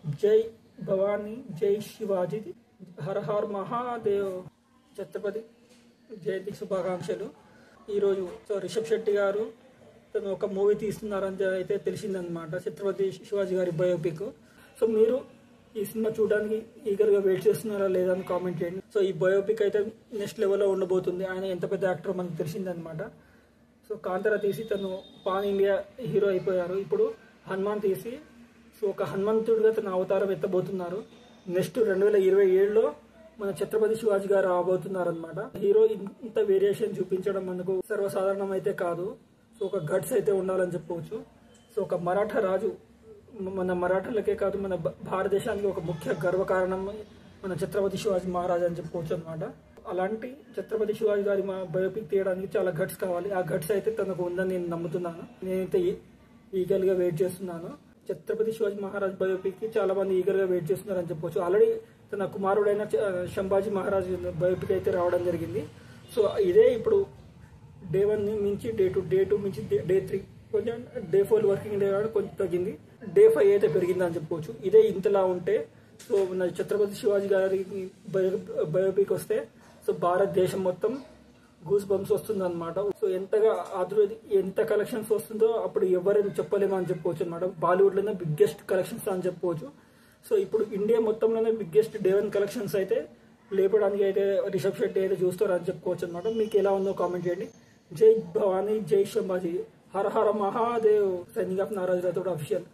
జై భవానీ, జై శివాజీ, హర హర్ మహాదేవ్. ఛత్రపతి జయంతి శుభాకాంక్షలు. ఈరోజు రిషబ్ శెట్టి గారు తను ఒక మూవీ తీస్తున్నారని అయితే తెలిసిందనమాట, ఛత్రపతి శివాజీ గారి బయోపిక్. సో మీరు ఈ సినిమా చూడడానికి ఈగర్గా వెయిట్ చేస్తున్నారా లేదా అని కామెంట్ చేయండి. సో ఈ బయోపిక్ అయితే నెక్స్ట్ లెవెల్లో ఉండబోతుంది. ఆయన ఎంత పెద్ద యాక్టర్ మనకు తెలిసిందనమాట. సో కాంతారా తీసి తను పాన్ ఇండియా హీరో అయిపోయారు. ఇప్పుడు హనుమాన్ తీసి సో ఒక హనుమంతుడిగా తన అవతారం ఎత్తబోతున్నారు. నెక్స్ట్ 2027లో మన ఛత్రపతి శివాజీ గారు రాబోతున్నారు అనమాట. హీరో ఇంత వేరియేషన్ చూపించడం మనకు సర్వసాధారణం అయితే కాదు. సో ఒక గట్స్ అయితే ఉండాలని చెప్పవచ్చు. సో ఒక మరాఠా రాజు, మన మరాఠాలకే కాదు మన భారతదేశానికి ఒక ముఖ్య గర్వకారణం మన ఛత్రపతి శివాజీ మహారాజ్ అని చెప్పుకోవచ్చు అనమాట. అలాంటి ఛత్రపతి శివాజీ గారి మా బయోపిక్ తీయడానికి చాలా గట్స్ కావాలి. ఆ గట్స్ అయితే తనకు ఉందని నేను నమ్ముతున్నాను. నేనైతే ఈగల్గా వెయిట్ చేస్తున్నాను. ఛత్రపతి శివాజీ మహారాజ్ బయోపిక్ కి చాలా మంది ఈగల్గా వెయిట్ చేస్తున్నారని చెప్పొచ్చు. ఆల్రెడీ తన కుమారుడైన శంభాజీ మహారాజ్ బయోపిక్ అయితే రావడం జరిగింది. సో ఇదే ఇప్పుడు డే 1 మించి డే 2 మించి డే 3, కొంచెం డే 4 వర్కింగ్ డే కొంచెం తగ్గింది. డే 5 అయితే పెరిగింది అని చెప్పుకోవచ్చు. ఇదే ఇంతలా ఉంటే సో మన ఛత్రపతి శివాజీ గారి బయోపిక్ వస్తే సో భారతదేశం మొత్తం గూస్ బంప్స్ వస్తుంది అనమాట. సో ఎంతగా ఎంత కలెక్షన్స్ వస్తుందో అప్పుడు ఎవరైనా చెప్పలేమో అని చెప్పుకోవచ్చు అనమాట. బాలీవుడ్ లోనే బిగ్గెస్ట్ కలెక్షన్స్ అని చెప్పుకోవచ్చు. సో ఇప్పుడు ఇండియా మొత్తంలోనే బిగ్గెస్ట్ డే 1 కలెక్షన్స్ అయితే లేపడానికి అయితే రిషబ్ శెట్టి అయితే చూస్తారు అని చెప్పుకోవచ్చు అనమాట. మీకు ఎలా ఉందో కామెంట్ చేయండి. జై భవానీ, జై శంభాజీ, హర హర Mahadev. Signing off Naraj Rathod official.